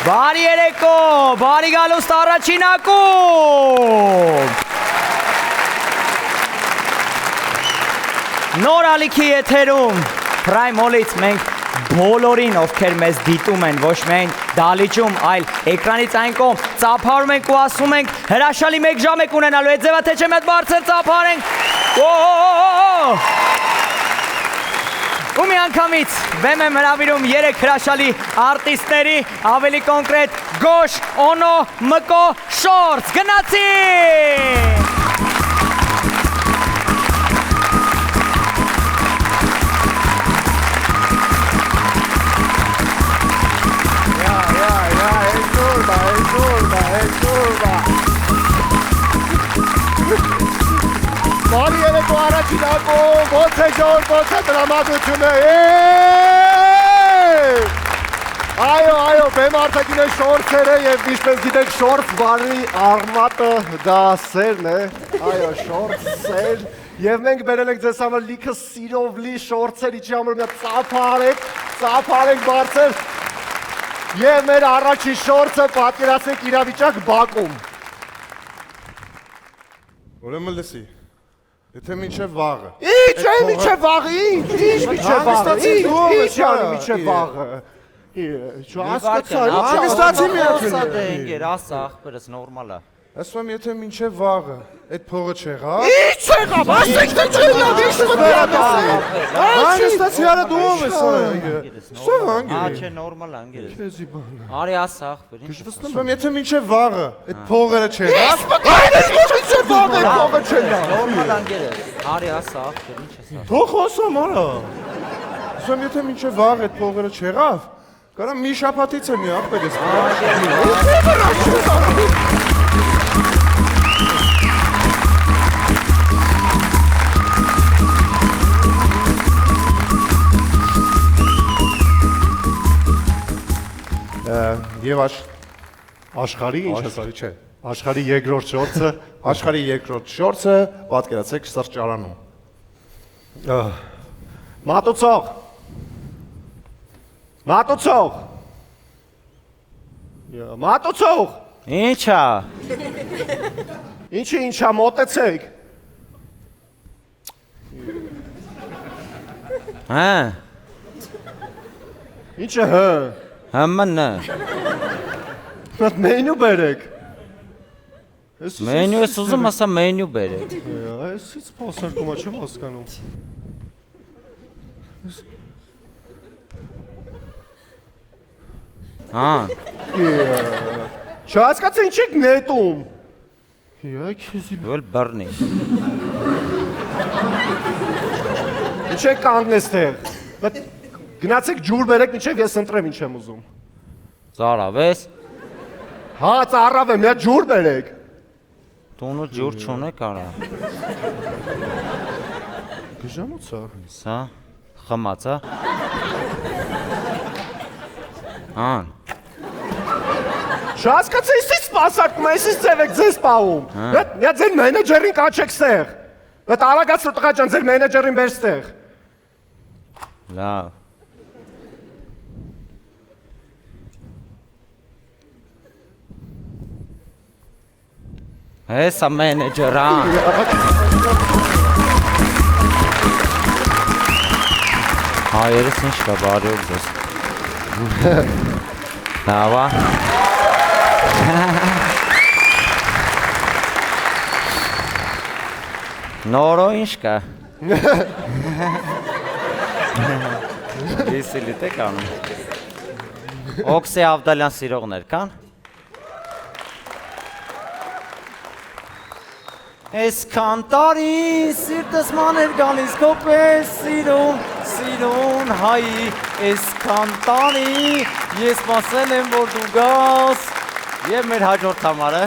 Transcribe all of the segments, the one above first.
Բարի երեկո, բարի գալուստ առաջին ակումբ։ Նոր ալիքի եթերում Prime Mall-ից մենք բոլորին, ովքեր մեզ դիտում են, ոչ միայն դահլիճում, այլ էկրանից այն կողմ ծափարում ենք ու ասում ենք հրաշալի մեկ ժամ եք ունենալու, այդ ձևա թե չէ մեծ բարձր ծափարենք։ Ու մի անգամից վեմ եմ հրավիրում 3 հրաշալի արտիստների, ավելի կոնկրետ Գոշ, Օնո, Մկո, Շորց, գնացին! Բարի երեկո առաջին ակումբ, ոնց է ժողով, ոնց է տրամադրությունը, Այո, բեմ արտակին է շորցերը և ինչպես գիտեք շորց բարի արմատը դա սերն է, այո շորց սեր և մենք բերել ենք ձեզ համար լիքը սիրով լի շորցեր իչի համար մի ծափարենք բարձր և մեր առաջին շորցը պատկերացնենք իրավիճակ բակում Ուրեմն լսի, եթե մինչև վաղը Ինչ է մինչև վաղը, ինչ մինչև վաղը Հանգստացի մի Հանգստացի ասա աղբերս նորմալ է Ասում եմ եթե մինչև վաղը այդ փողը չեղավ Ինչ եղավ, ասեք թե չեղավ, ինչ մտիատասի Հանգստացի արա դու ով ես Սո վանգիր Չէ նորմալ անգերես Արի ասա աղբեր ինչ Ասում եմ եթե մինչև վաղը այդ փողերը չեղավ Այն ես մինչև վաղը փողը չեղավ Նորմալ անգերես Արի ասա աղբեր ինչ ես ասա Թող խոսում արա Ասում եմ եթե մինչև վաղը այդ փողերը չեղավ Կարամ մի շաբաթից է մի աղբեր ես Եվ Աշխարհի ինչ ես աշխարհի չէ Աշխարհի երկրորդ շորցը Աշխարհի երկրորդ շորցը պատկերացեք սրճարանում Մատուցող Ինչա Ինչա մոտեցեք Հա Ինչը հը Համնը Մենյու բերեք Մենյու ես ուզում ասա մենյու բերեք Այսից փոսարկումա չեմ հասկանում Հա Չհասկացա ինչ եք նետում Վել բռնի Ինչ եք կանգնես տեղ Գնացեք ջուր բերեք մինչև ես ընտրեմ ինչ եմ ուզում Ծարավ ես Հա ծարավ եմ, մի ջուր բերեք Տունու ջուր չունեք արա Գժանոցա Սա խմած հա Հան Չհասկացա իսից սպասարկում է, իսից ձև եք ձեզ պահում Մի ձեր մենեջերին կաչեք ստեղ Արագացրու տղա ջան, ձեր մենեջերին բեր ստեղ Լավ Հեսա մենեջերան Հայերս ինչ կա բարի օր ձեզ Լավա Նորո ինչ կա Իսի լիտ եք անում Օքսի ավդալյան սիրողներ կան Այսքան տարի սիրտս մաներ գալիս կոպես սիրուն հայի Այսքան տարի ես մասել եմ որ դու գաս և մեր հաջորդ համարը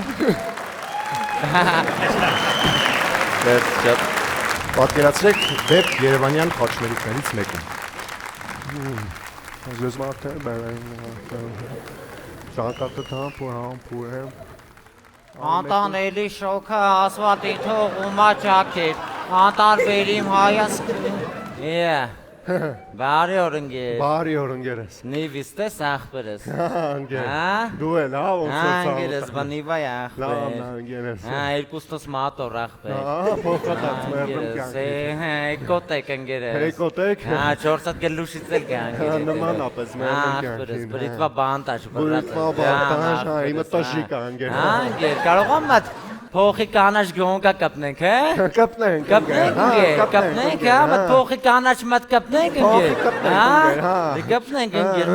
Պատկերացրեք դեպ երևանյան խաչմերուկներից մեկում Ես մարդ է բերեն Շանկարտը թամպուր եմ Անտանելի շոքը ասվալտի թողում աճակեր, անտարբեր իմ հայասկում Բարի օր ընկեր։ Բարի օր ընկերս։ Նիվիստ ես ախպերս։ Ընկեր։ Հա։ Դու էլ հա ոնց ես Ընկերս բնիվայ ախպեր։ Լավ ընկերս։ Հա, երկուստս մատոր ախպեր։ Ահա փոխադարձ մերնում կյանքի։ Հա, կոտեք ընկերս։ Հեկոտեք։ Հա, 4 գլուշից էլ կան ընկերս։ Նմանապես մերնում Ախպերս, կյանքի։ բրիտվա բանտաժ։ Բրիտվա բանտաժ, հա, իմը տաշիկա ընկեր։ Հա, ընկեր, կարող եմ մատ փոխի կանաչ գոնկա կապնենք, հա։ Կապնենք։ Կապնենք, հա, մատ փոխի կանաչ մատ կապնենք, ընկեր։ Հա։ Կապնենք, ընկեր։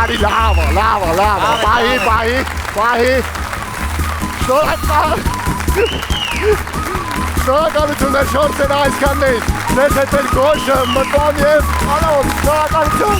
Արի, լավ, պահի, շնորհակալություն շորսերը այսքանից, մեզ հետ էլ գոշը, մտան և անով, շնորհակալություն։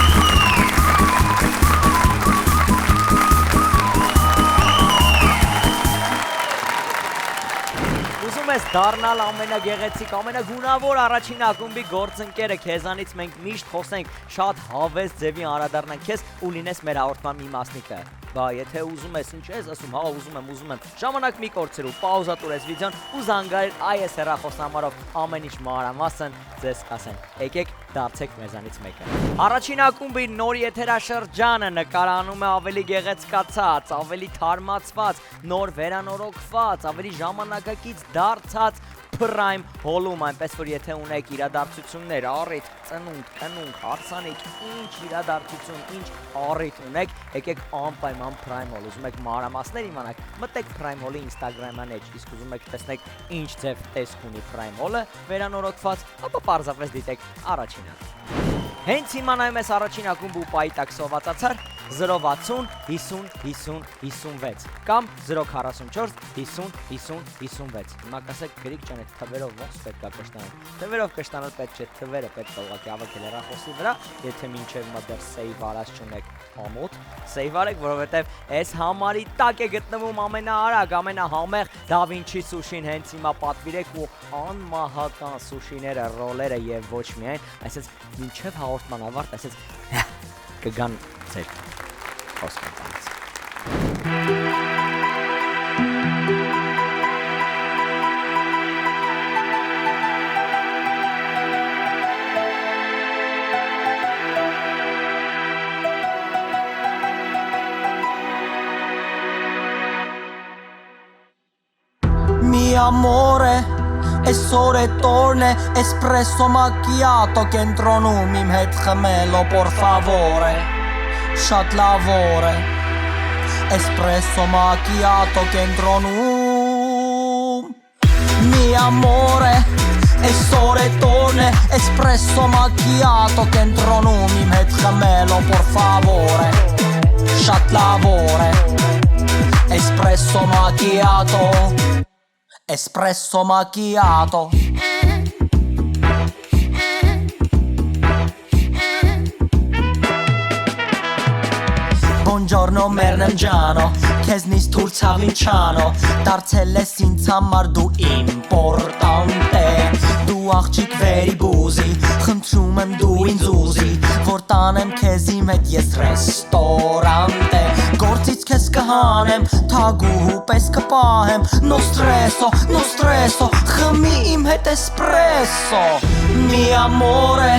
Ուզում ես դառնալ ամենագեղեցիկ, ամենագունավոր առաջին ակումբի գործընկերը, քեզանից մենք միշտ խոսենք, շատ հավես ձևի անդրադառնանք քեզ ու լինես մեր հաղորդման մի մասնիկը։ Բա եթե ուզում ես, ինչ ես ասում, հա ուզում եմ, ժամանակ մի կորցրու, պաուզա տուրես վիդեոն ու զանգարիր այս հեռախոսնամարով ամեն ինչ մանրամասն ձեզ կասեն։ Եկեք դարձեք մեզանից մեկը։ Առաջին ակումբի նոր եթերաշրջանը նկարանում է ավելի գեղեցկացած, ավելի թարմացված, նոր վերանորոգված, ավելի ժամանակակից դարձած Prime Hall-ում, այնպես որ եթե ունեք իրադարձություններ, առիթ, ծնունդ, կնունք, հարսանիք, ինչ իրադարձություն, ինչ առիթ ունեք, եկեք անպայման Prime Hall, ուզում եք մանրամասներ իմանաք, մտեք Prime Hall-ի Instagram-ան էջ, իսկ ուզում եք տեսնեք ինչ ձև տեսք ունի Prime Hall-ը, վերանորոգված, ապա պարզապես դիտեք առաջինը։ Հենց հիմա նայում ես առաջին ակումբ ու պայտակ սովածացար 060 50 50 56 կամ 044 50 50 56 հիմա կասեք գրիկ ջան այդ թվերով ոնց պետք է կշտանալ թվերով կշտանալ պետք չէ թվերը պետք է ուղղակի ավելել հեռախոսի վրա եթե մինչև հիմա դեռ save արած չունեք ամոթ save արեք որովհետև այս համարի տակ է գտնվում ամենաարագ ամենահամեղ Da Vinci Sushi-ն հենց հիմա պատվիրեք ու անմահական սուշիները ռոլերը եւ ոչ միայն այսպես մինչև հաղորդման ավարտ այսպես կգան ձեր խոսքերից Mi amore, այսօր է տորն է, espresso macchiato կենտրոնում իմ հետ խմելով, por favore, շատ լավ օր է, espresso macchiato կենտրոնում, mi amore, այսօր է տորն է, espresso macchiato կենտրոնում իմ հետ խմելով, por favore, շատ լավ օր է, espresso macchiato Espresso macchiato Buongiorno Mernangiano Քեզնից թույլ ցավինչանո Դարձել ես ինձ համար դու իմպորտանտ է Դու աղջիկ վերի բուզի Խնդրում եմ դու ինձ ուզի Որ տանեմ քեզ իմ հետ ես ռեստորանտ է Գործից քեզ կհանեմ Թագուհու պես կպահեմ No stresso, no stresso Խմի իմ հետ espresso Mi amore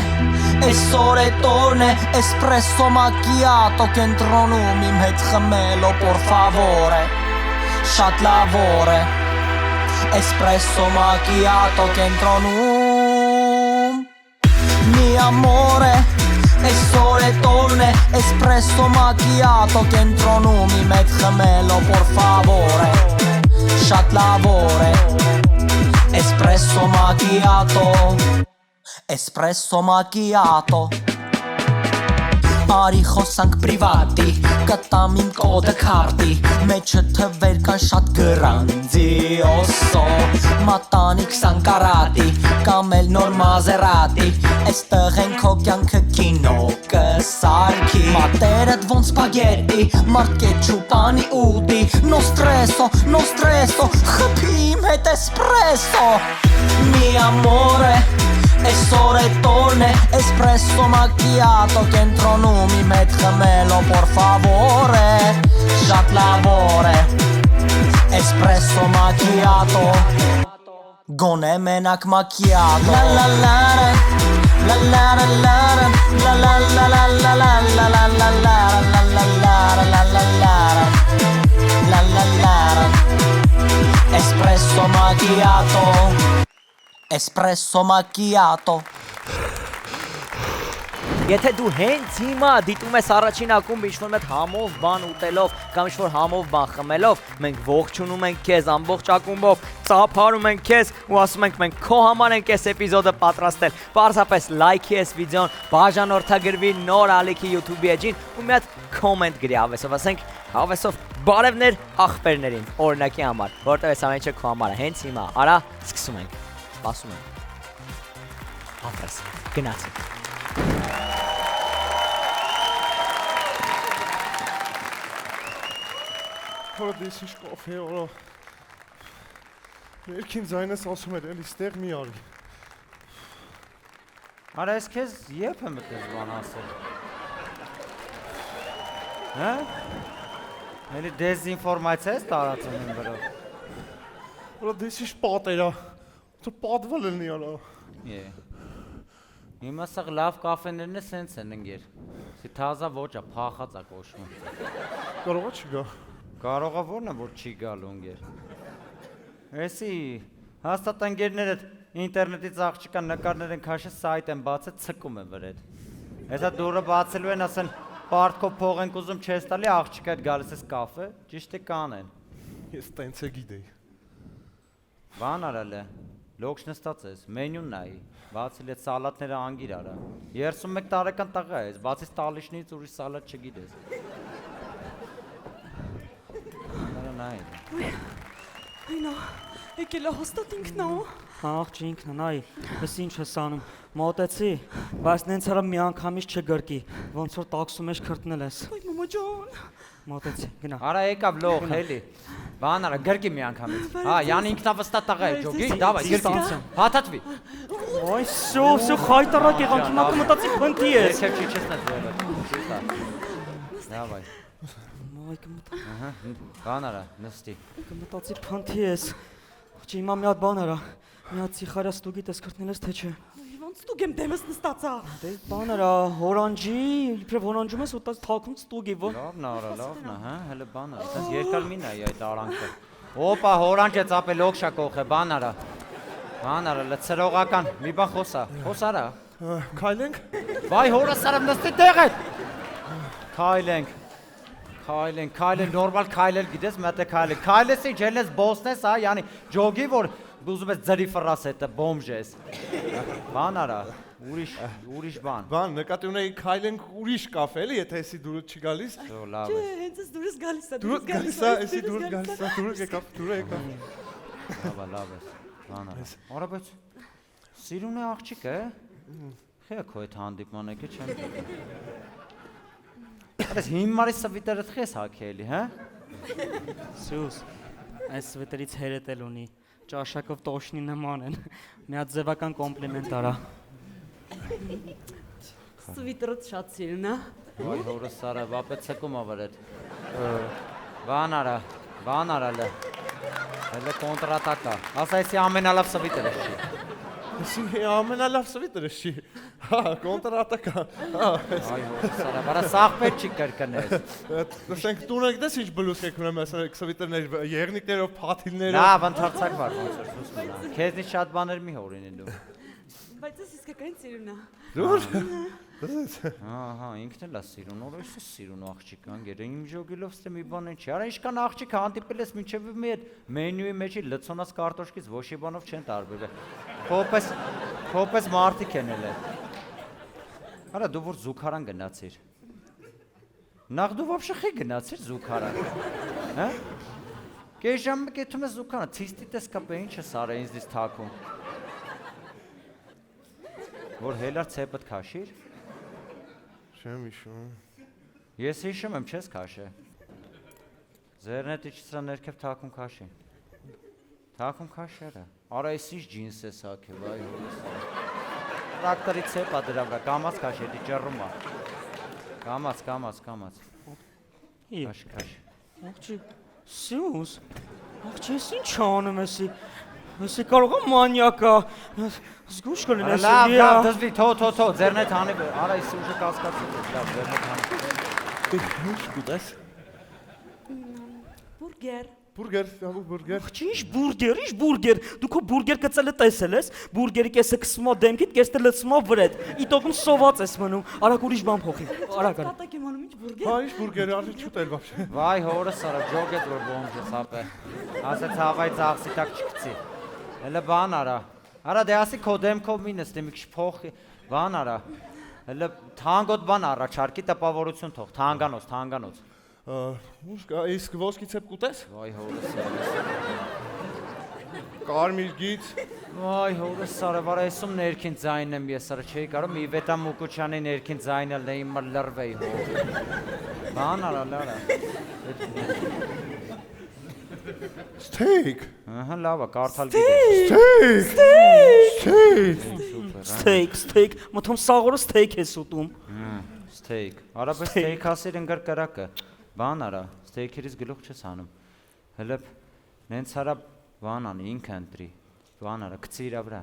Այսօր է տորն է Espresso macchiato կենտրոնում իմ հետ խմելով por favore Շատ լավ օր է Espresso macchiato կենտրոնում Mi amore Այսօր է տորն է Espresso macchiato կենտրոնում իմ հետ խմելով por favore Շատ լավ օր է Espresso macchiato Espresso macchiato Արի խոսանք պրիվատի Կտամ իմ կոդը քարտի Մեջը թվեր կան շատ գրանձիոսո Մատանի 20 կարատի Կամ էլ նոր մազերատի Այստեղ են քո կյանքը կինո սարքի Մատերդ ոնց պագերի, մարդ կեչուպանի ուտի Nostresso, խփի իմ հետ espresso Mi amore, այսօր է տորն է Espresso macchiato, կենտրոնում իմ հետ խմելով por favore Շատ լավոր է Espresso macchiato Gone menak macchiato La la la la la la la la la la la la la la la la la la la Espresso macchiato Եթե դու հենց հիմա դիտում ես առաջին ակումբ ինչ-որ մեծ համով բան ուտելով կամ ինչ-որ համով բան խմելով, մենք ողջունում ենք քեզ ամբողջ ակումբով, ծափարում ենք քեզ ու ասում ենք մենք քո համար ենք այս էպիզոդը պատրաստել։ Պարզապես լայքի այս վիդեոն, բաժանորդագրվի նոր ալիքի YouTube-ի էջին ու մի հատ կոմենտ գրի հավեսով, ասենք հավեսով բարևներ ախպերներին, օրինակի համար, որտեղ այս ամեն ինչը քո համար է, հենց հիմա, արա, սկսում ենք, սպասում ենք։ Ապրես, գնացինք։ Հորը դես ինչ կոֆե օրո Ներքին ձայնս ասում էր էլի ստեղ մի արի Արա ես քեզ երբ եմ այդպես բան ասել Հա? Էլի դեզինֆորմացիա ես տարածում իմ վրա Հորը դես ինչ պատերա Դու պատվել լինի արա Հիմա սաղ լավ կաֆեներն է սենց են ընգեր Սի թազա ոճա, փախած է կոշում Կարողա չգա Կարողա որն է, որ չի գալու ընգեր Էսի հաստատ ընգերներդ ինտերնետից աղջիկա նկարներ են քաշը սայթ են բացը ցկում են վրեդ Հեսա դուրը բացելու են ասեն պարտքով փող ենք ուզում չես տալի աղջիկա հետ գալիս ես կաֆե ճիշտ է կանեն Ես տենց է գիտեի Բան արալ է Լոքշ նստած ես, մենյուն նայի, բացիլ այդ սալատները անգիր արա 31 տարեկան տղա ես, բացից տալիշնից ուրիշ սալատ չգիտես Նրա նայի Այնա, եկել է հաստատ ինքն է Աղջ ինքն նայ, ես ինչ ես անում, մոտեցի, բայց նենց արա մի անգամից չգրկի, ոնց որ տաքսում ես քրտնել ես Այ մամա ջան Մոտեցի, գնա Արա եկավ լող, հելի Բան արա, գրկի մի անգամից Հա, յանի ինքնավստատ տղա է, ջոգի, դավայ, գրկի Հաթատվի Ոյ, սո խայտարակ եղանք, հիմա կմտածի փնտի ես Երկև չի չեսնած վերը Դավայ Ոյ, Բան արա, նստի կմտածի փնտի ես Աղջի, հիմա մի հատ բան արա, մի հատ սիխարյա ստուգիտ ես քրտնել ես, թե չէ Ոնց դու գեմ դեմս նստածա Դե բան արա, հորանջի, իբրև հորանջում ես ու տաս թակում ստուգի, որ Լավն արա, լավն հա, հələ բան արա, այդպես երկար մի նայի այդ արանքը Օպա, հորանջ է ծապել օքշա կողը, բան արա լծրողական, մի բան խոսա, խոս արա Քայլենք Վայ հորս արամ նստի տեղ հետ Քայլեն, նորմալ քայլել գիտես, մետե քայլել Քայլես ինչ ելես բոսնես, հա, յանի ջոգի, որ ուզում ես ձրի ֆրաս հետը, բոմժ ես Բան արա, ուրիշ բան Բան, նկատի ունեի քայլենք ուրիշ կաֆե էլի, եթե էսի դուրը չի գալիս Լավ Չէ, է հենց ես դուրս գալիս է Դուրը գալիս է, էսի դուրը գալիս է, դուրը եկավ Լավ է, բան արա Արա, բայց սիրուն է աղջիկ է, խեա քո հետ հանդիպման եկե չեմ գիտեմ Այս հիմարի սվիտերդ խես հակելի, հա? Սյուս, այս սվետերից հերետ էլ ունի, ճաշակով տոշնի նման են, մի հատ ձևական կոմպլիմենտ արա Սվիտրոտ շատ սիրուն է Ոյ հորս արա, վապե ցկում ավրեդ Բան արալը Հելը կոնտրատակա Ասա եսի ամենալավ սվիտեր ես չի Էսի ամենալավ սվիտերը չի Հա, կոնտրատակա Այ հորս արա, բարա սաղ պետ չի կրկնես Նսենք տունը գտես ինչ բլուսկ եք ունեմ սվիտերներ, եղնիկներով, պաթիլներով Լավ, ընթարցակ վար ոնց որ սուս մնա Քեզնից շատ բաներ մի հորինի դու Բայց ես իսկական սիրուն է Դուր Ահա, ինքն էլ է սիրուն, օրոյս է սիրուն աղջիկ անգեր Իմ ժոգելով ստե մի բան են չի Արա ինչքան աղջիկ հանդիպել ես մինչև մի հետ մենյուի մեջի լցոնած կարտոշկից ոչի բանով չեն տարբերվել Քոպես մարդիկ են էլ Արա դու որ զուգարան գնացիր Նախ դու вообще խի գնացիր զուգարան Հա Կես ժամը կեթում ես զուգարան ցիստի տես կապը ինչ ես արա ինձից թակում Որ հելար ցեպդ քաշիր Չեմ հիշում։ Ես հիշում եմ, չես քաշե։ Ձեռնետի չսրա ներքև թակում քաշի։ Թակում քաշերը։ Արա էս ինչ ջինս է սակե, վայ հորս։ Տրակտորի ցեպա դրա վրա, կամած քաշի, դի ջռում է։ Կամած։ Քաշ։ Աղջի, Սյուս, աղջի, ես ինչ անում եսի։ Եսի կարող է մանյակա։ Զգուշ կլին եսի։ Լավ, դզվի, թո, ձեռնետ հանի, արա էս ուժը կասկածի, լավ, ձեռնետ հանի։ Ինչ կուտես։ Բուրգեր։ Բուրգեր։ Աղջի, ինչ բուրգեր։ Դու քո բուրգեր կծելը տեսել ես։ Բուրգերի կեսը կսմա դեմքիդ, կեսը լցմա վրեդ։ Իտոգում սոված ես մնում։ Արագ ուրիշ բան փոխի։ Արագ։ Կատակ եմ անում ինչ բուրգեր։ Հա, ինչ բուրգեր, արի չուտել բաբշե։ Վայ հորս արա, ջոգետ որ բոմժը սապե։ Ասեց հաղայ ծաղսի տակ չկցի։ Հելը բան արա։ Արա դե ասի քո դեմքով մի նստի, մի քիչ փոխի։ Բան արա։ Հելը թանգոտ բան առաջարկի տպավորություն թող, թանկանոց։ Ուշ կա, իսկ ոսկի ցեպ կուտես։ Վայ հորս։ Կարմիր գիծ։ Վայ հորս արա, վարա էսում ներքին ձայնն եմ ես արա, չէի կարող Իվետա Մուկուչյանի ներքին ձայնը լեյմը լրվեի հոր։ Բան արա, լարա։ Steak։ Ահա լավ է, կարդալ գիտես։ Steak, մոթում սաղորը steak ես ուտում։ Steak։ Արա բայց steak ասիր ընկր կրակը։ Բան արա, steak-երից գլուխ չես անում։ Հələ նենց արա բան անի, ինքը ընտրի։ Բան արա, գցի իրա վրա։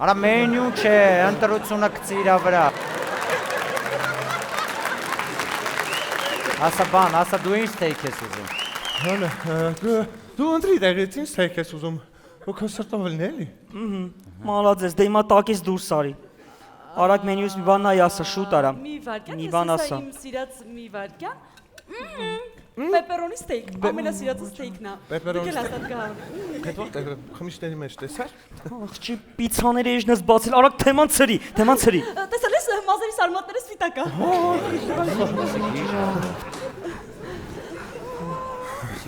Արա մենյու չէ, ընտրությունը գցի իրա վրա։ Ասա դու ինչ steak ես ուզում։ Հանը, դու ընտրի դեղից ինչ steak ես ուզում։ Ու քո սրտով էլի։ Մալաձես, դե հիմա տակից դուրս արի։ Արագ մենյուս մի բան նայ ասա, շուտ արա։ Մի վարկյան, Մի ես բան ասա ասա։ իմ սիրած մի վարկյան։ Պեպերոնի ստեյք, ամենասիրածը ստեյքն է։ Պեպերոնի Դուք էլ ասած կա։ Հետ որտեղ խմիչքների մեջ տեսար։ Աղջի, պիցաների էջնես բացել, արագ թեման ցրի։ Տեսել ես մազերի սարմատները սպիտակ է։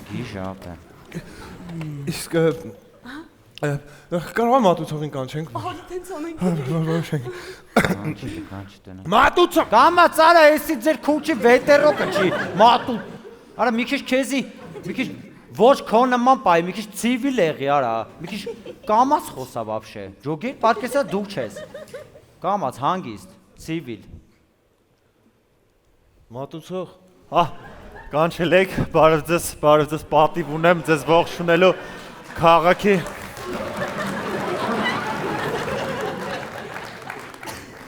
Գիժապ է։ Իսկ կարող է մատուցողին կանչենք։ Ահա տենց անենք։ Որոշենք։ Կանչ Մատուցող։ Կամաց արա, էսի ձեր քուչի վետերո կչի, մատու։ Արա մի քիչ քեզի, մի քիչ ոչ քո նման պայ, մի քիչ ցիվիլ եղի արա, մի քիչ կամաց խոսա вообще։ Ջոգի, պատկեսա դու չես։ Կամաց հանգիստ, ցիվիլ։ Մատուցող։ Կանչելեք, բարև ձեզ պատիվ ունեմ ձեզ ողջունելու քաղաքի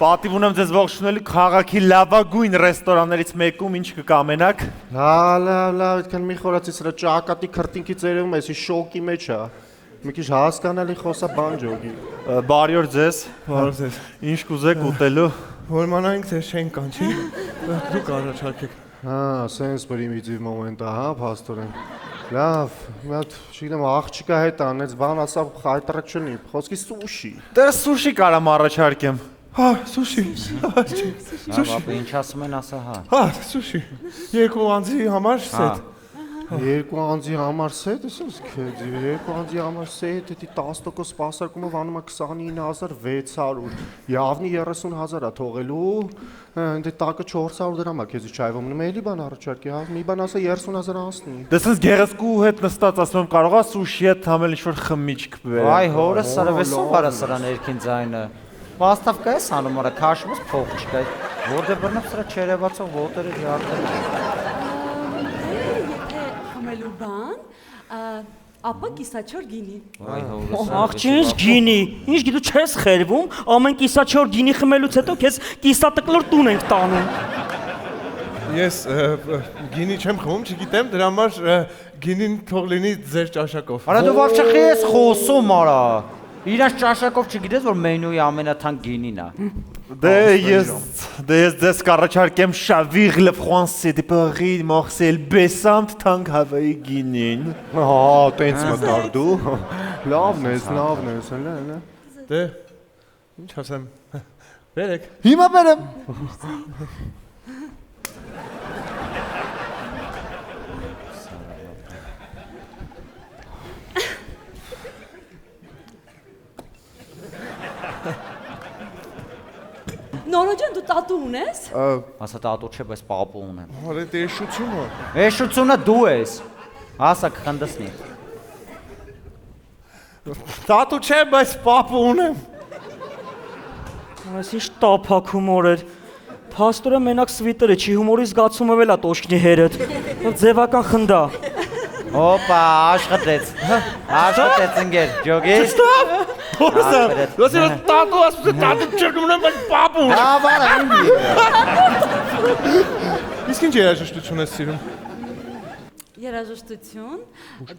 Պատիվ ունեմ ձեզ ողջունելու քաղաքի լավագույն ռեստորաններից մեկում, ինչ կկամենաք։ Լավ, այդքան մի խորացի սրա ճակատի քրտինքի ծերում էսի շոկի մեջ է։ Մի քիչ հասկանալի խոսա բան ջոգի։ Բարի օր ձեզ։ Բարև ձեզ։ Ինչ կուզեք ուտելու։ Որմանանք թե չենք կանչի։ Դուք առաջարկեք։ Սենց պրիմիտիվ մոմենտ է, հա, փաստորեն։ Լավ, մի հատ, չգիտեմ, աղջիկա հետ անեց, բան ասա խայտարակ չնի, խոսքի սուշի։ Դե սուշի կարամ առաջարկեմ։ Սուշի։ Ապա ինչ ասում են ասա հա։ Սուշի։ Երկու անձի համար սեթ։ Երկու անձի համար սեթ, ես քեզ, երկու անձի համար սեթ, դի 10% սպասարկումով անում է 29600, явնի 30000 է թողելու, դե տակը 400 դրամ է քեզի չայվում, նույն էլի բան առաջարկի, հա, մի բան ասա 30000 անցնի։ Դե սենց գեղեցկու հետ նստած ասում եմ կարող է սուշի հետ համել ինչ-որ խմիչք բերել։ Այ հորս սարվեսով արա սրա ներքին ձայնը։ Պաստավկա ես անում արա քաշումս փող չկա։ Որտե բռնավ սրա չերևացող ոտերը ջարդել։ Եթե խմելու բան, ապա կիսաչոր գինի։ Այ հորս։ Աղջի, ինչ գինի։ Ինչ գիտու չես խերվում, ամեն կիսաչոր գինի խմելուց հետո քեզ կիսատկլոր տուն ենք տանում։ Ես գինի չեմ խմում, չգիտեմ, դրա համար գինին թող լինի ձեր ճաշակով։ Արա դու вообще ես խոսում արա։ Իրանց ճաշակով չգիտես որ մենյուի ամենաթանկ գինին է։ Դե ես ձեզ կառաջարկեմ Chavir le Français de Paris, Marseille, Besant tank հավայի գինին։ Տենց մտար դու։ Լավն ես, հələ։ Դե ինչ ասեմ։ Բերեք։ Հիմա բերեմ։ Նորո ջան, դու տատու ունես։ Ասա տատու չէ, բայց պապու ունեմ։ Հորե դեշությունը։ Էշությունը դու ես։ Ասա կխնդսնի։ Տատու չէ, բայց պապ ունեմ։ Այս ինչ տափակ հումոր էր։ Փաստորը մենակ սվիտերը չի, հումորի զգացումը էլ է տոշկնի հերդ։ Ձևական խնդա։ Հոպա, աշխատեց։ Աշխատեց ընկեր, ջոգի։ Ստապ։ Հորսա։ Լսի տատու ասում տատու չէ ունեմ, բայց պապ ունեմ։ Աբարա ինձ։ Իսկ ինչ երաժշտություն ես սիրում։ Երաժշտություն։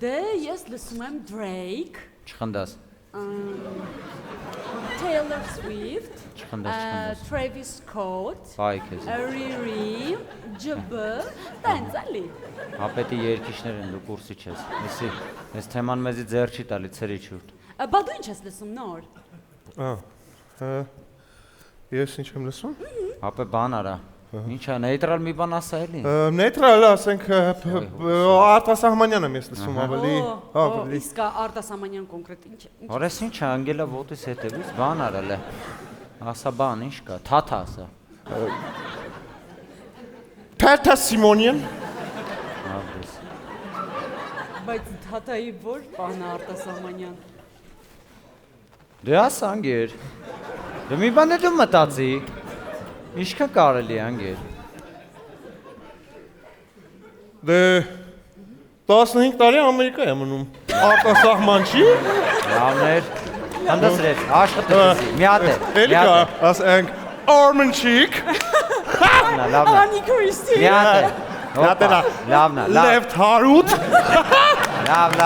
Դե ես լսում եմ Drake, Չխնդաս։ Taylor Swift, Չխնդաս։ Travis Scott, Բայ քեզ։ Riri, JB, տենց էլի։ Հապետի երկիշներ են դու կուրսի չես։ Էսի, այս թեման մեզի ձեր չի տալի ցրի չուրտ։ Բա դու ինչ ես լսում նոր։ Ես ինչ եմ լսում։ Հապե բան արա։ Ինչա նեյտրալ մի բան ասա էլի։ Նեյտրալ, ասենք արտասահմանյան եմ ես լսում ավելի։ Իսկ Արտասամանյան կոնկրետ ինչ է։ Որես ինչա անգելա ոտիս հետևից բան արել է։ Ասա բան ինչ կա, թաթա ասա։ Թաթա Սիմոնյան։ Աբրես։ Բայց թաթայի որ բան Արտասամանյան։ Դե ասա անգեր։ Դե մի բան դու մտածի։ Ինչքան կարելի անգեր։ Դե 15 տարի Ամերիկա եմ մնում։ Արտասահման չի։ Լավներ։ Հանդասրեց, աշխատեցի։ Մի հատ է։ Էլի կա, ասենք Armin Chic, Լավնա։ Անի Քրիստի։ Մի հատ է։ Լատենա։ Լավնա, լավ։ Left Harut, Լավ։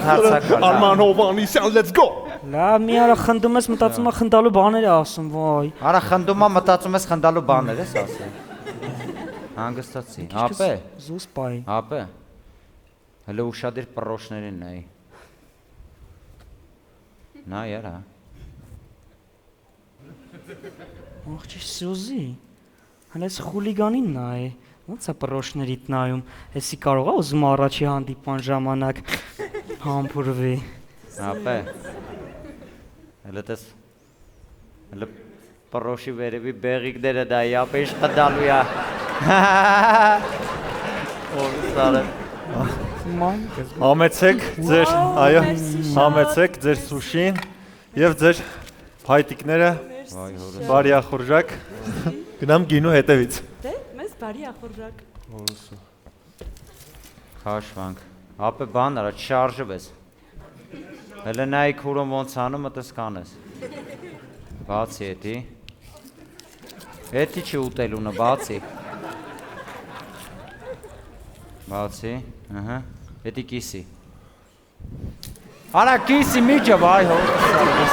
Հարցակալ։ Arman Hovanesyan, let's go։ Լավ, մի արա խնդում ես, մտածում եմ խնդալու բաներ է ասում, վայ։ Արա խնդումա մտածում ես խնդալու բաներ ես ասել։ Հանգստացի։ Ապե։ Զուս բայ։ Ապե։ Հələ ուշադիր պրոշներին նայ։ Նա яра։ Աղջի Սյուզի։ Հենց խուլիգանին նայ։ Ոնց է պրոշներիդ նայում։ Էսի կարող է ուզում առաջի հանդիպան ժամանակ համբուրվի։ Ապե։ Հələ տես։ Հələ պրոշի վերևի բեղիկները դա ապե ինչ խնդալու է։ Օսարը։ Համեցեք ձեր, այո, համեցեք ձեր սուշին եւ ձեր փայտիկները Վայ հորս։ բարի ախորժակ։ Գնամ գինու հետևից։ Դե, մեզ բարի ախորժակ։ Քաշվանք։ Ապե բան արա, չշարժվես։ Հələ նայ քուրոն ոնց անում մտես կանես։ Բացի էտի։ Էտի չի ուտելունը, բացի։ Բացի, ահա, էտի կիսի։ Արա կիսի միջը, վայ հորս,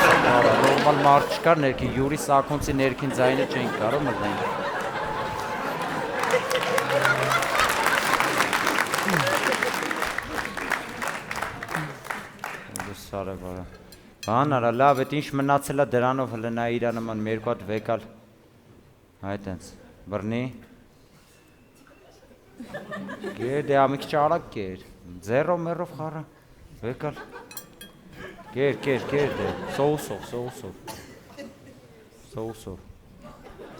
նորմալ մարդ չկար ներքին, յուրի սակոնցի ներքին ձայնը չենք կարող մրնենք։ Սարը բարը։ Բան արա, լավ, էտ ինչ մնացել է դրանով հլը նա իրա նման մի երկու հատ վեկալ։ Այդ ենց, բրնի։ Գեր, դե ամիք ճարակ կեր, ձերով մերով խարը, վեկալ։ Գեր, դե, սոուսով։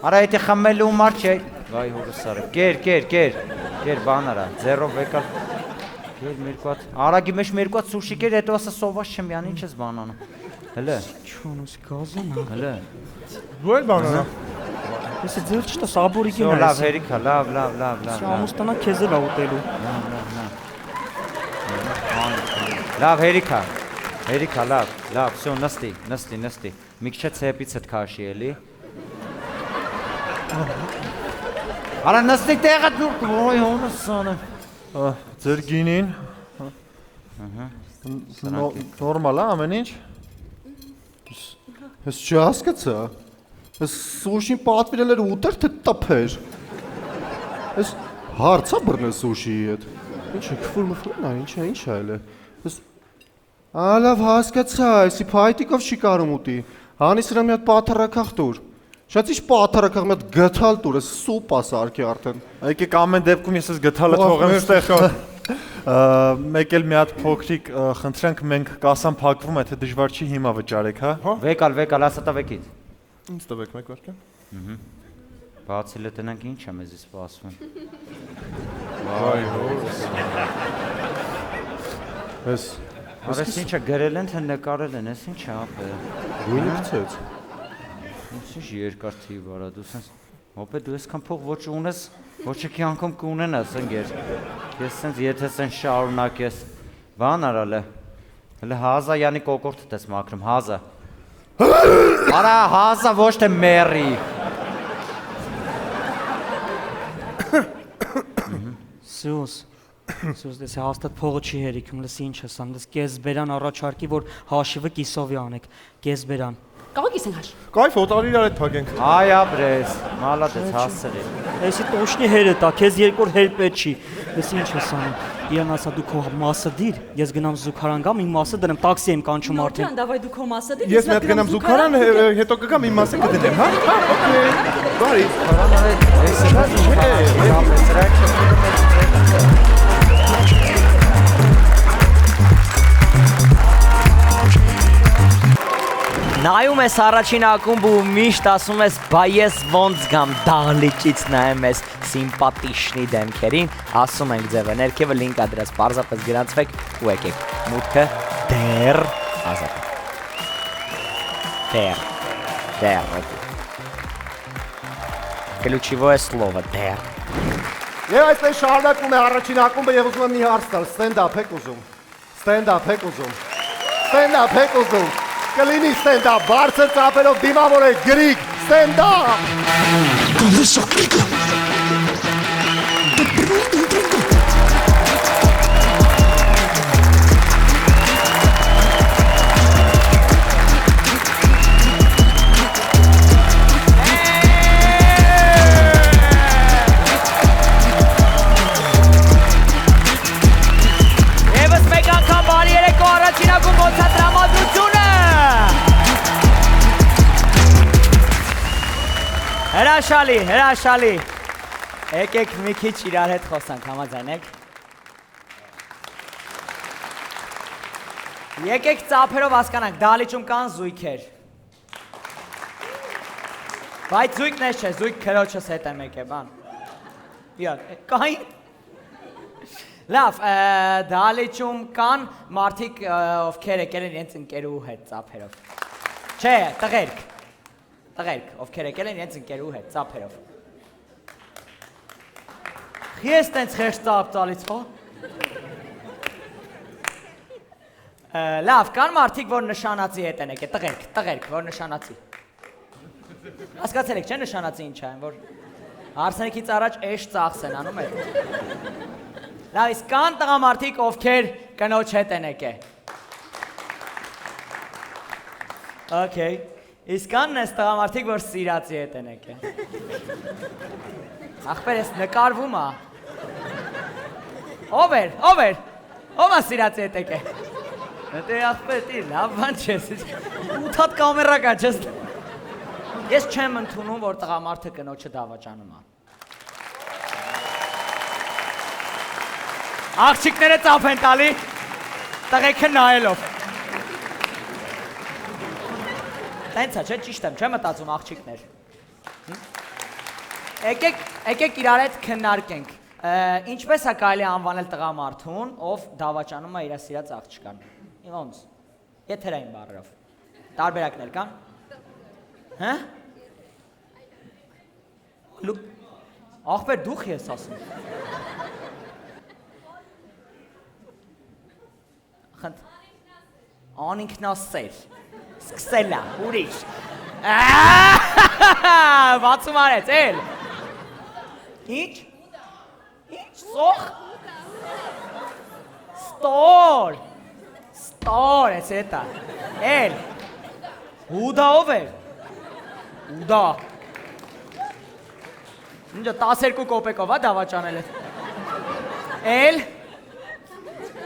Արա էտի խմելու մար չէ, վայ հորս սարը, գեր, բան արա, ձերով վեկալ։ Գեր մերկու հատ, արագի մեջ մերկու հատ սուշի կեր, հետո ասա սովաս չեմ յան, ինչ ես բան անում։ Հլը, Չոնուս գազանա։ հլը։ Դու էլ բան արա։ Էսը ձեր չտա սաբորիկին Լավ, այս։ հերիքա, լավ։ Ամուսնանա քեզ էլ ուտելու։ Լավ, հերիքա, լավ, всё, նստի։ Մի քիչ ցեպից հետ քաշի էլի։ Արա նստի տեղը դու, ոյ հոնս սանը։ Ձեր գինին։ Նորմալ է ամեն ինչ։ Ես չհասկացա։ Ես սուշին պատվիրել էր ուտեր թե տպեր։ Ես հարցա բռնել սուշիի հետ։ Ինչ է քֆուր-մֆուրն է, ինչ է էլ է։ Ես լավ հասկացա, էսի փայտիկով չի կարում ուտի։ Հանի սրա մի հատ պաթառակախ տուր։ Շատ ինչ պաթառակախ մի հատ գթալ տուր, ես սուպա սարքի արդեն։ Եկեք ամեն դեպքում ես այս գթալը թողեմ ստեղ։ Մեկ էլ մի հատ փոքրիկ խնդրանք մենք կասան փակվում է, թե դժվար չի հիմա վճարեք, հա։ Վեկալ, ասա տվեկից։ Ինձ տվեք մեկ վարքան։ Բացի լետնանք ինչ է մեզի սպասվում։ Վայ հորս։ Ես Արես ինչա գրել են, թե նկարել են, ես ինչ է ապե։ գույնը գցեց։ Ինչ երկար թիվ արա, դու սենց Հոպե դու այսքան փող ոչ ունես, ոչքի անգամ կունենաս ընկեր։ Ես սենց եթե սենց շարունակես, բան արալ է։ Հələ հազա յանի կոկորտդ ես մաքրում, հազա։ Արա հազա ոչ թե մերի։ Սուս դες հաստատ փողը չի հերիքում, լսի ինչ ես անում, դες կես բերան առաջարկի, որ հաշիվը կիսովի անեք, կես բերան։ Կարող ես հաշ։ Կայֆ օտար իրար հետ թագենք։ Այ ապրես, մալադես հասցրի։ Էսի տոշնի հերը տա, քեզ երկոր հեր պետք չի։ Դες ինչ ես անում։ Իրան ասա դու քո մասը դիր, ես գնամ զուգարան գամ, իմ մասը դնեմ, տաքսի եմ կանչում արդեն։ Նորքյան, դավայ դու քո մասը դիր։ Ես մի հատ գնամ զուգարան, հետո կգամ իմ մասը կդնեմ, հա? Okay։ Բարի։ Նայում ես առաջին ակումբ ու միշտ ասում ես բա ես ոնց գամ դահլիճից նայեմ ես սիմպատիշնի դեմքերին, ասում ենք ձևը ներքևը լինք ադրած, պարզապես գրանցվեք ու եկեք, մուտքը դեր ազատ դեր ключевое слово դեր Եվ այսպես շարունակում է առաջին ակումբը եւ ուզում եմ մի հարց տալ, ստենդափ եք ուզում, կլինի ստենդափ, բարձր ծափերով դիմավորեք, գրիկ, ստենդափ Եվս մեկ անգամ բարի երեկո առաջին ակումբ ոնց է տրամադրությունը Հրաշալի Եկեք մի քիչ իրար հետ խոսանք, համաձայնեք Եկեք ծափերով հասկանանք, դահլիճում կան զույգեր Բայց զույգն ես չէ, զույգ քրոջս հետ եմ եկե, բան Կային Լավ, դահլիճում կան մարդիկ, ովքեր եկել են իրենց ընկերու հետ ծափերով Չէ, տղերք, ովքեր եկել են իրենց ընկերու հետ ծափերով Ես տենց խեղճ ծափ տալից, հո Լավ, կան մարդիկ, որ նշանացի հետ են եկել, տղերք, որ նշանացի Հասկացել եք, չէ նշանացի ինչ այն, որ հարսանիքից առաջ էշ ծախս են անում հետ Լավ, իսկ կան տղամարդիկ, ովքեր կնոջ հետ են եկել Okay, իսկ կան ես տղամարդիկ, որ սիրացի հետ են եկել Ախպեր ես նկարվում ա Ով է սիրացի հետ եկել Դե ախպեր տի, լավ բան չես, 8 հատ կամերա կա չես Ես չեմ ընդունում, որ տղամարդը կնոջը դավաճանում ա Աղջիկները ծափ են տալի, տղեքը նայելով Տենց է, չէ, ճիշտ եմ, չեմ մտածում աղջիկներ Եկեք իրար հետ քննարկենք Ինչպես է կարելի անվանել տղամարդուն, ով դավաճանում է իր սիրած աղջկան Ոնց, եթերային բառերով Տարբերակներ կան Հա? Ախպեր դուխ ես ասում Խնդ Անինքնասեր Սկսելա, ուրիշ Բացում արեց, էլ Ինչ? Ինչ, սող? Ստոր ես էտա Էլ Հուդա ով էր? Ուդա Ինչը 12 կոպեկով է դավաճանել է Էլ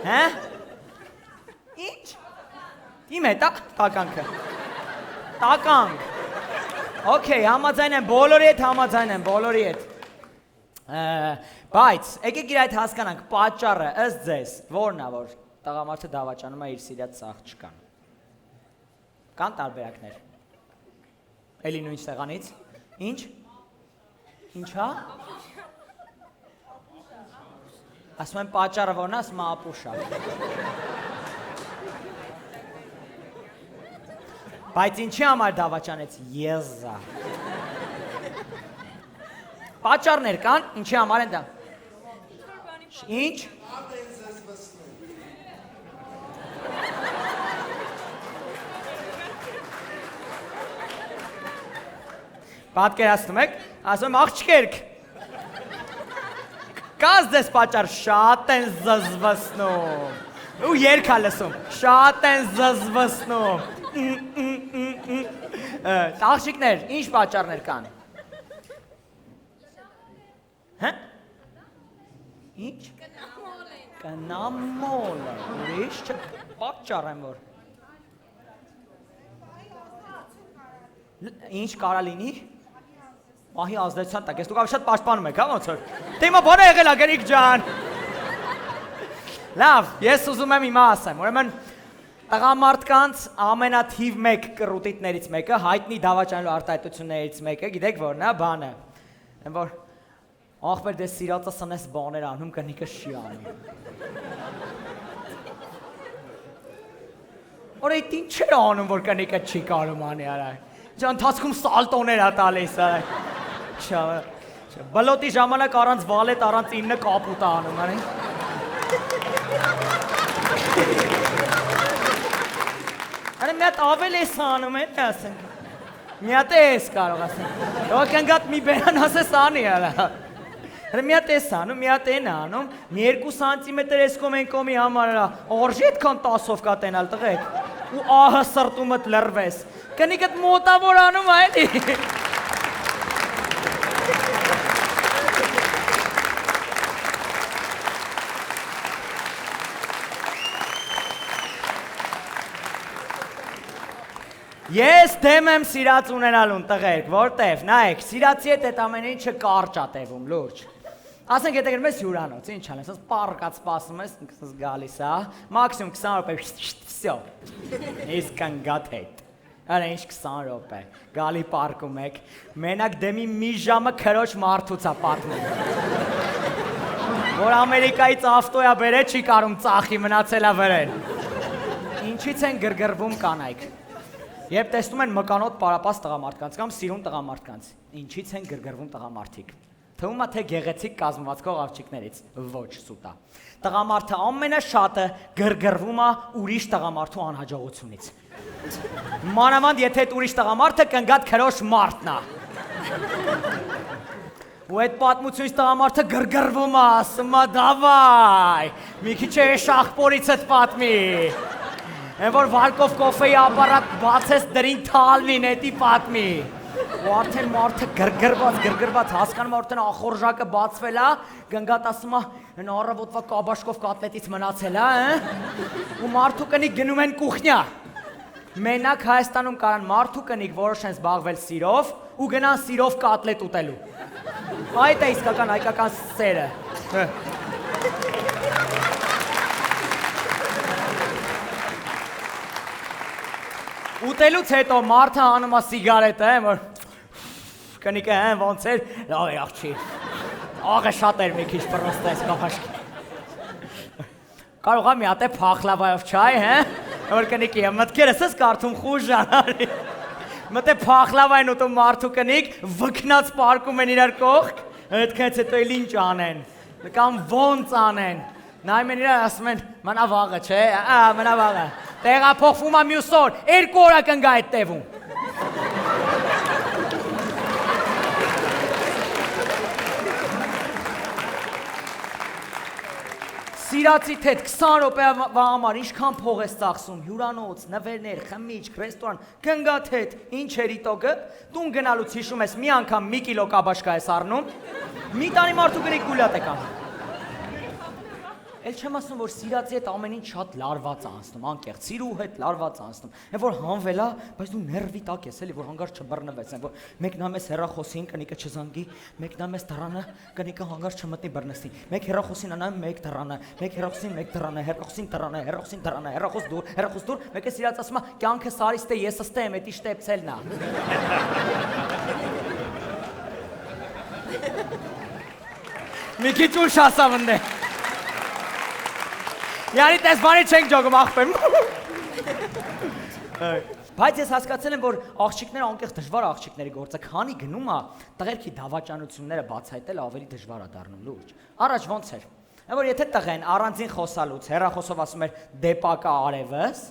Հա? Ինչ? Իմ հետ տականքը Տականք Okay, համաձայն եմ բոլորի հետ Բայց, եկեք իր այդ հասկանանք, պատճառը ըստ ձեզ, որն է, որ տղամարդը դավաճանում է իր սիրած աղջկան Կան տարբերակներ Էլի նույն սեղանից։ Ինչ։ Ինչ հա։ Ասում եմ պատճառը որն է, ասում եմ ապուշա։ Բայց ինչի համար դավաճանեց եզա։ Պատճառներ կան, ինչի համար են դա։ Ինչ։ Պատկերացնում եք, ասում եմ աղջիկերք։ Կազ դες պատճառ շատ են զզվսնում։ Ու երգա լսում, շատ են զզվսնում։ Աղջիկներ, ինչ պատճառներ կան։ Հա։ Ինչ։ Կնամոլը։ Ուրիշ պատճառ եմ որ։ Ինչ կարա լինի։ Մահի ազդեցության տակ, ես դուք շատ պաշտպանում եք, հա ոնց որ։ Դե հիմա բանը եղել է գերիկ ջան։ Լավ, ես ուզում եմ հիմա ասեմ, ուրեմն տղամարդկանց ամենաթիվ 1 կռուտիտներից մեկը, հայտնի դավաճանելու արտահայտություններից մեկը, գիտեք որն է, բանը։ Այն որ ախպեր դες սիրածս անես բաներ անում կնիկը չի անի։ Որ այդ ինչ էր անում, որ կնիկը չի կարում անի արա։ Ընթացքում սալտոներ է տալիս, բլոտի ժամանակ առանց վալետ, առանց 9 կապուտ է անում, արի մի հատ ավել ես անում են, ասենք, մի հատ ես կարող ասենք, դոք ընգատ մի բերան ասես անի արա, մի հատ ես անում, մի հատ են անում, մի 2 սանտիմետր ես կոմ են կոմի համար արա, ողջի հետքան 10-ով կա տենալ տղեք, ու ահը սրտումըտ լրվես, կնիկըտ մոտավոր անում այլի։ Ես դեմ եմ սիրած ունենալուն տղերք, որտև, նայեք, սիրացի հետ այդ ամեն ինչը կարճ ա տևում, լուրջ։ Ասենք եթե գրում ես հյուրանոց, ինչ անես, ասես պարկած սպասում ես, ինքս գալիս է, մաքսիմում 20 րոպե, վсё։ Իսկ կանգատ հետ։ Արա ինչ 20 րոպե, գալի պարկում եք, մենակ դեմի մի ժամը քրոջ մարդուց է պատմում։ Որ Ամերիկայից ավտոյա բերե չի կարում ծախի մնացել է վրեն։ Ինչից են գրգռվում կանայք։ Երբ տեսնում են մկանոտ պարապած տղամարդկանց կամ սիրուն տղամարդկանց, ինչից են գրգռվում տղամարդիկ։ Թվում է թե գեղեցիկ կազմվածքող աղջիկներից, ոչ սուտա։ Տղամարդը ամենաշատը գրգռվում է ուրիշ տղամարդու անհաջողությունից։ Մանավանդ եթե այդ ուրիշ տղամարդը կնգատ քրոջ մարդն է։ Ու այդ պատմությունից տղամարդը գրգռվում է, ասում է դավայ, մի քիչ է շախպորիցդ պատմի։ Են որ վարկով կոֆեի ապարատ բացես դրին թալվին էտի պատմի։ Ու արդեն մարդը գրգռված, հասկանում արդեն ախորժակը բացվել է, գնգատ ասում է առավոտվա կաբաշկով կատլետից մնացել է, ու մարդու կնիկ գնում են կուխնյա։ Մենակ Հայաստանում կարան մարդու կնիկ որոշեն զբաղվել սիրով ու գնան սիրով կատլետ ուտելու։ Այդ է իսկական հայկական սերը։ Ուտելուց հետո մարդը անում է սիգարետը, որ կնիկը ոնց էր, լավ է աղջի, աղը շատ էր մի քիչ պրոստես կապաշկի։ Կարող է մի հատ է փախլավայով չայ, որ կնիկի է մտքերս ես կարդում խուժան արի։ Մտ է փախլավայն ուտում մարդու կնիկ, վքնած պարկում են իրար կողք, հետքանից հետո էլ ինչ անեն, կամ ոնց անեն։ Նայում են իրար ասում են, մնա վաղը չէ, մնա վաղը։ Տեղափոխվում է մյուս օր, 2 օր է կնգա այդ տևում։ Սիրացիդ հետ 20 րոպեվա համար ինչքան փող ես ծախսում, հյուրանոց, նվերներ, խմիչք, ռեստորան, կնգատ հետ, ինչ էր իտոգը, տուն գնալուց հիշում ես մի անգամ 1 կիլո կաբաշկա ես առնում, մի տանի մարդու գրիկ գուլատ է կանում։ Էլ չեմ ասում, որ սիրածի հետ ամեն ինչ շատ լարված է անցնում, անկեղծ, սիրու հետ լարված է անցնում։ Այն որ հանվել է, բայց դու ներվի տակ ես, էլի, որ հանգարց չբռնվես, այն որ մեկն ամես հեռախոսին կնիկը չզանգի, մեկն ամես դռանը կնիկը հանգարց չմտնի բռնստի։ Մեկ հեռախոսին անա, մեկ դռանը, մեկ հեռախոսին, մեկ դռանը, հեռախոսին դռանը, հեռախոսին դռանը, հեռախոս դուր, մեկը սիրած ասում է, կյանքը սարիստ է, ես ըստե եմ, էդի շտեպցելն է։ Մի քիչ ուշ ասավնդե։ Յանի տես բանի չենք ջոգում աղբեմ։ Բայց ես հասկացել եմ, որ աղջիկները անկեղծ դժվար աղջիկների գործը, քանի գնում է տղերքի դավաճանությունները բացահայտել ավելի դժվար է դառնում լուրջ։ Առաջ ոնց էր։ Այն որ եթե տղեն առանձին խոսալուց հեռախոսով ասում էր դեպակա արևս,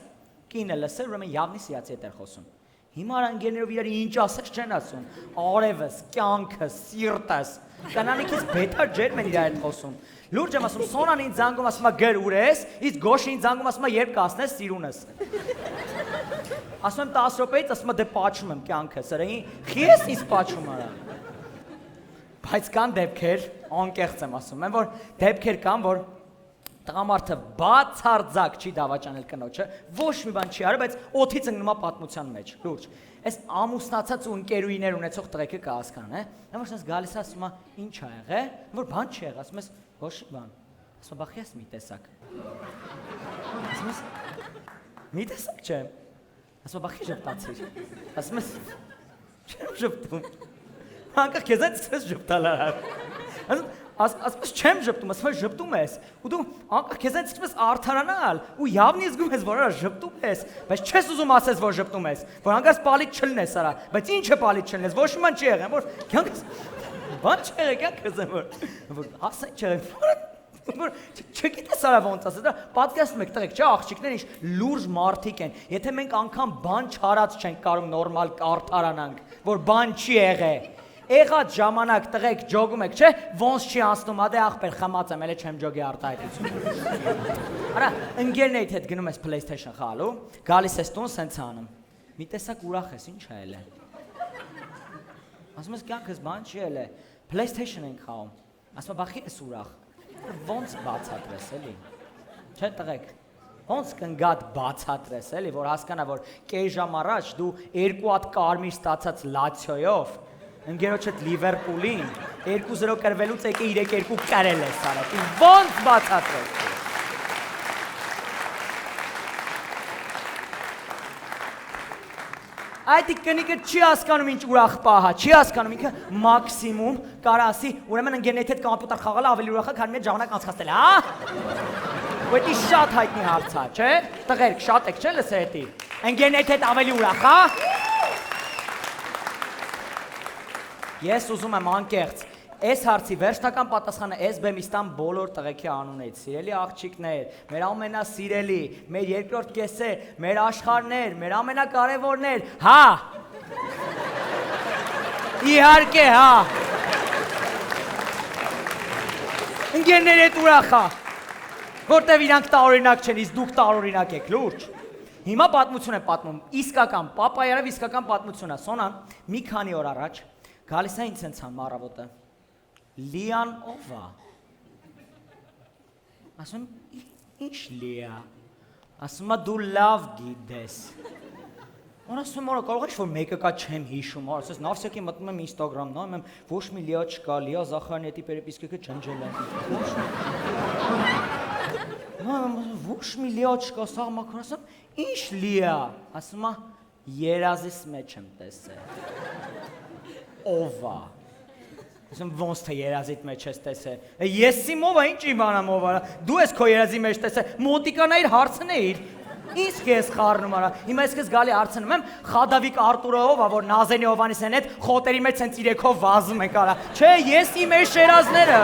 կինը լսել, ուրեմն явնի սիրածի հետ էր խոսում։ Հիմա անգերներով իրար ինչ ասես չեն ասում։ Արևս, կյանքս, սիրտս, կանանիքից բետա ջերմ են իրար հետ խոսում։ Լուրջ եմ ասում, Սոնան ինձ զանգում ասում է գր ուր ես, իսկ Գոշին ինձ զանգում ասում է երբ կասնես սիրունս։ Ասում եմ 10 րոպեից, ասում է դե պաչում եմ կյանքս, երեին խի ես ինձ պաչում արա։ Բայց կան դեպքեր, անկեղծ եմ ասում, են որ դեպքեր կան, որ տղամարդը բացարձակ չի դավաճանել կնոջը, ոչ մի բան չի արել, բայց օդից ընկնում է պատմության մեջ, լուրջ։ Այս ամուսնացած ու ընկերուհիներ ունեցող տղեկը կհասկանան, որ sense գալիս է ասում է ինչ ա եղել, որ բան չի եղել, ասում ես ոչ բան։ Ասում բախի ես մի տեսակ։ Ասում ես մի տեսակ չէ։ Ասում բախի ժպտացիր։ Ասում ես չեմ ժպտում։ Անկախ քեզ էս ժպտալ արավ։ Ասում ես չեմ ժպտում, ասում ես ժպտում ես։ Ու դու անկախ քեզ էս սկսես արդարանալ ու явնի զգում ես, որ արա ժպտում ես, բայց չես ուզում ասես, որ ժպտում ես, որ հանգարց պալիտ չլնես արա, բայց ինչ է պալիտ չլնես, ոչ մի բան չի եղել, որ կյանքս բան չի եղել, կյանքս որ ասեն չէ, որ չգիտես արա ոնց ասես, դա պատկերացնում եք տղեկ, չէ, աղջիկներ ինչ լուրջ մարդիկ են, եթե մենք անգամ բան չարած չենք կարող նորմալ արդարանանք, որ բան չի եղել Եղած ժամանակ տղեկ ջոգում եք, չէ, ոնց չի անցնում, ադե աղբեր խմած եմ, էլե չեմ ջոգի արտահայտություն։ Արա, ընկերներիդ հետ գնում ես PlayStation խաղալու, գալիս ես տուն, սենց անում։ Մի տեսակ ուրախ ես, ինչ ա ելե։ Ասում ես կյանքս բան չի ելե, PlayStation ենք խաղում։ Ասում եմ բախի ես ուրախ։ Ոնց բացատրես էլի։ Չէ տղեկ։ Ոնց կնգատ բացատրես էլի, որ հասկանա, որ կես ժամ առաջ դու 2 հատ կարմիր ստացած Լացիոյով ընկերոջդ Լիվերպուլին 2-0 կրվելուց եկե 3-2 կարել ես արա, ոնց բացատրես։ Այդ կնիկը չի հասկանում ինչ ուրախ պահա, չի հասկանում ինքը մաքսիմում կարա ասի, ուրեմն ընկերներիդ հետ կոմպյուտեր խաղալը ավելի ուրախ է, քան մեր ժամանակ անցկացնելը, հա։ Ու դա շատ հայտնի հարց է, չէ՞։ Տղերք շատ եք, չէ՞ լսել էդի։ Ընկերներիդ հետ ավելի ուրախ, հա։ Ես ուզում եմ անկեղծ, այս հարցի վերջնական պատասխանը այս բեմից տամ բոլոր տղեկի անունից, սիրելի աղջիկներ, մեր ամենասիրելի, մեր երկրորդ կեսեր, մեր աշխարհներ, մեր ամենակարևորներ, հա։ Իհարկե, հա։ Ընկերների հետ ուրախ է, որտև իրանք տարօրինակ չեն, իսկ դուք տարօրինակ եք, լուրջ։ Հիմա պատմություն է պատմում, իսկական, պապայարավ իսկական պատմություն է, Սոնան, մի քանի օր առաջ գալիս է ինձ հենց հան մարավոտը, Լիան ով է, ասում ինչ Լիա, ասում դու լավ գիտես, որ ասում որա կարող ես որ մեկը կա չեմ հիշում, ասես նավսյակի մտնում եմ ինստագրամ, նայում եմ ոչ մի Լիա չկա, Լիա Զախարյանի պերեպիսկեկը չնջել է, ոչ մի Լիա չկա, սաղ մաքրում, ասում ինչ Լիա, ասում երազիս մեջ եմ տեսել, ով է, ասում ոնց թե երազիդ մեջ ես տեսել, ես իմ ով է, ինչ իմանամ ով է, դու ես քո երազի մեջ տեսել, մոտիկանայիր հարցնեիր, իսկ ես խառնում արա, հիմա ես քեզ գալի հարցնում եմ, Խադավիկ Արտուրը ով է, որ Նազենի Հովանեսյան հետ խոտերի մեջ սենց իրեքով վազում ենք արա, չէ, ես իմ այս երազները։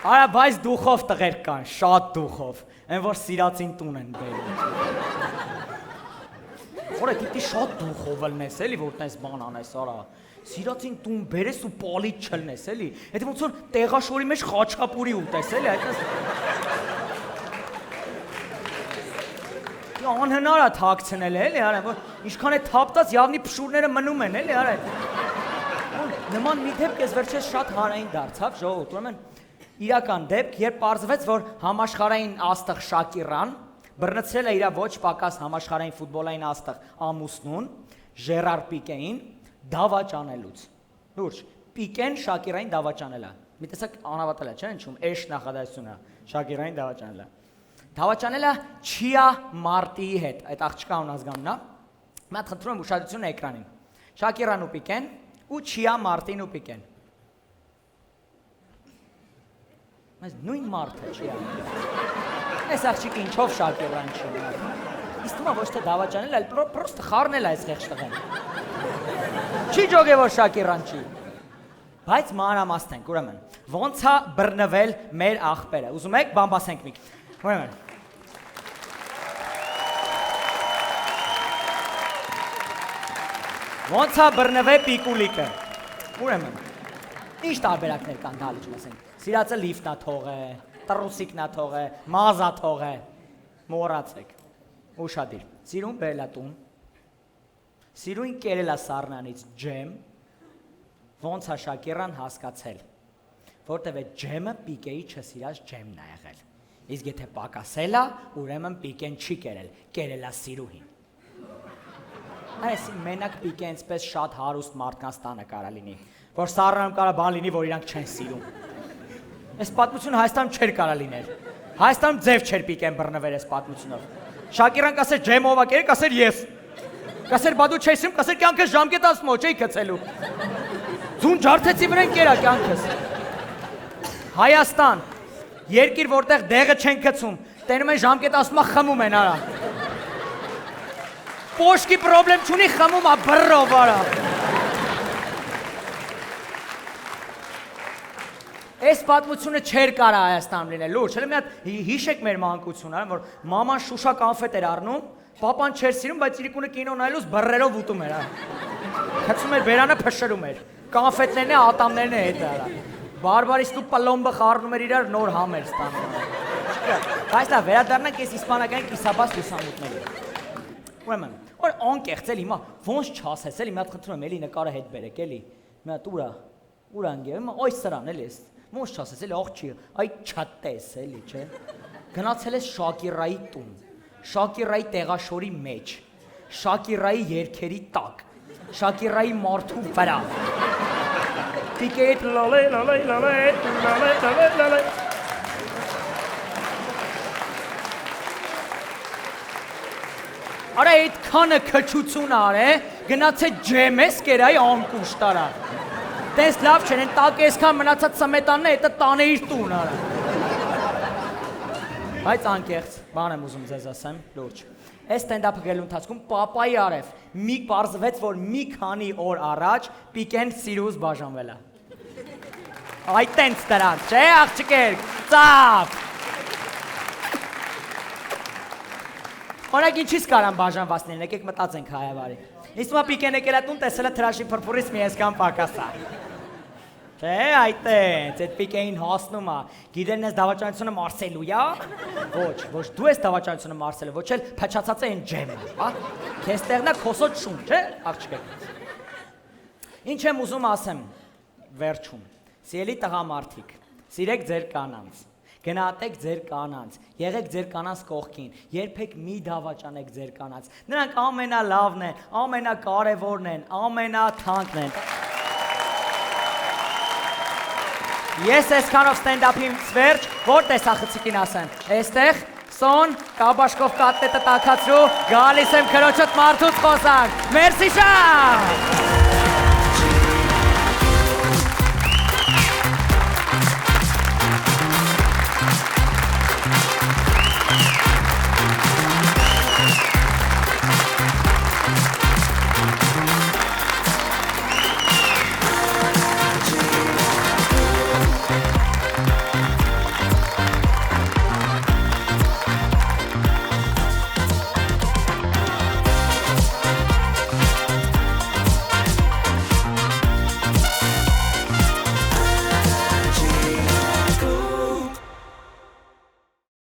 Արա, բայց դուխով տղեր կան, շատ դուխով, են որ սիրածին տուն են բերում։ Որը դիտի շատ դուխով լնես էլի, որ տես բան անես, արա, սիրածին տուն բերես ու պալիտ չլնես էլի, հետո ոնց որ տեղաշորի մեջ խաչապուրի ուտես էլի, այդպես։ Անհնար է թաքցնել էլի, արա, որ ինչքան է թափտած явնի փշուրները մնում են էլի, արա։ Նման մի դեպք ես վերջերս շատ հանրային դարձավ, ժողովուրդ, ուրեմն իրական դեպք, երբ պարզվեց, որ համաշխարհային աստղ Շակիրան բռնցրել է իր ոչ պակաս համաշխարհային ֆուտբոլային աստղ ամուսնուն Ժերար Պիկեին դավաճանելուց։ Լուրջ, Պիկեն Շակիրային դավաճանել է։ Մի տեսակ անհավատալ է, չէ՞, ինչու՞մ էշ նախադասությունը Շակիրային դավաճանել է։ Դավաճանելը Չիա Մարտիի հետ, այդ աղջկա ունազգանն է։ Մատ խնդրում եմ ուշադրությունը էկրանին։ Շակիրան ու Պիկեն ու Չիա Մարտին ու Պիկեն։ Բայց նույն մարդը Չիա։ Այս աղջիկը ինչով Շակիրան չի։ Իսկ թվում է ոչ թե դավաճանել, այլ պրոստը խառնել է այս ղեխ տղեն։ Չի ջոգե որ Շակիրան չի։ Բայց մանրամասնենք, ուրեմն, ոնց է բռնվել մեր աղբերը։ Ուզում եք բամբասենք մի։ Ուրեմն Ոնց է բռնվել Պիկուլիկը։ Ուրեմն, ինչ տարբերակներ կան դալիճում ասենք։ Սիրածը լիֆտն է թողը, տրուսիկն է թողը, մազա թողը։ Մոռացեք։ Ուշադիր։ Սիրուն բերելա տուն։ Սիրուն կերելա սառնանից ջեմ։ Ոնց է Շակիրան հասկացել, որտեվ այդ ջեմը Պիկեի չսիրած ջեմն է եղել։ Իսկ եթե պակասել է, ուրեմն Պիկեն չի կերել, կերել է սիրուհին։ Այս մենակ Պիկենից պես շատ հարուստ մարդկանց տանը կարա լինի, որ սառնում կարա բան լինի, որ իրանք չեն սիրում։ Այս պատմությունը Հայաստանում չէր կարա լինել։ Հայաստանում ձև չէր Պիկեն բռնվել այս պատմությունով։ Շակիրան կասեր ջեմով ա կերել, կասեր ես։ Կասեր բա դու չես սիրում, կասեր կյանքս ժամկետ ասում չէի գցելու։ Ձուն ջարդեցի վրան կերա կյանքս։ Հայաստան, երկիր որտեղ դեղը չեն գցում, տենում են ժամկետ ասում խմում են արա։ Պոշկի պրոբլեմ չունի խմում ա բռով արա։ Այս պատմությունը չէր կարա Հայաստանում լինել, լուրջ, հələ մի հատ հիշեք մեր մանկությունը, որ մաման Շուշա կանֆետ էր առնում, պապան չէր սիրում, բայց իրիկունը կինո նայելուց բռերով ուտում էր, գցում էր բերանը փշրում էր, կանֆետներն է, ատամներն է հետ արա։ Բարբարիսն ու պլոմբը խառնում էր իրար, նոր համ էր ստանում։ Բայց լավ, վերադառնանք այս իսպանական կիսաբաց լուսամուտներին։ Ուրեմն, որ անկեղծ էլի, հիմա ոնց չասես էլի, մի հատ խնդրում եմ էլի նկարը հետ բերեք էլի։ Մի հատ ուր անգե, հիմա այս սրան էլի, ոնց չասես էլի, աղջի, այ չատես էլի, չէ։ Գնացել ես Շակիրայի տուն, Շակիրայի տեղաշորի մեջ, Շակիրայի երգերի տակ, Շակիրայի մարդու վրա։ Պիկետ լալե լալե լալե լալե լալե լալե։ Արա այդքանը քչություն արե, գնացե ջեմես կերայի անկուշտ արա։ Տես լավ չեն, են տակ էսքան մնացած սմետանն է, հետը տանեիր տուն արա։ Բայց անկեղծ, բան եմ ուզում ձեզ ասեմ, լուրջ։ Այս ստենդափը գելու ընթացքում պապայի արև մի պարզվեց, որ մի քանի օր առաջ Պիկեն սիրուց բաժանվել է։ Այ տենց դրանց, չէ աղջիկեր, ծավ։ Օրինակ ինչի՞ս կարան բաժանված լինեն, եկեք մտածենք հայավարի։ Իսկ մա Պիկեն եկել է տուն, տեսել է թրաշի փրփուրից մի այսքան պակաս է։ Չէ, այ տենց, այդ Պիկեին հասնում է, գիտեն ես դավաճանությունը մարսելու է։ Ոչ դու ես դավաճանությունը մարսելու, ոչ էլ փչացած է այն ջեմը, հա։ Քեզ տեղն է քոսոտ շուն, չէ, աղջիկեր։ Ինչ եմ ուզում ասեմ վերջում։ Սիրելի տղամարդիկ, սիրեք ձեր կանանց։ Գնահատեք ձեր կանանց, եղեք ձեր կանանց կողքին, երբեք մի դավաճանեք ձեր կանանց։ Նրանք ամենալավն են, ամենակարևորն են, ամենաթանկն են։ Ես այսքանով ստենդափից վերջ, որ տեսախցիկին ասեմ, այստեղ Սոն, կաբաշկով կատետը տակացրու, գալիս եմ քրոջդ մարդուց խոսանք, մերսի շատ։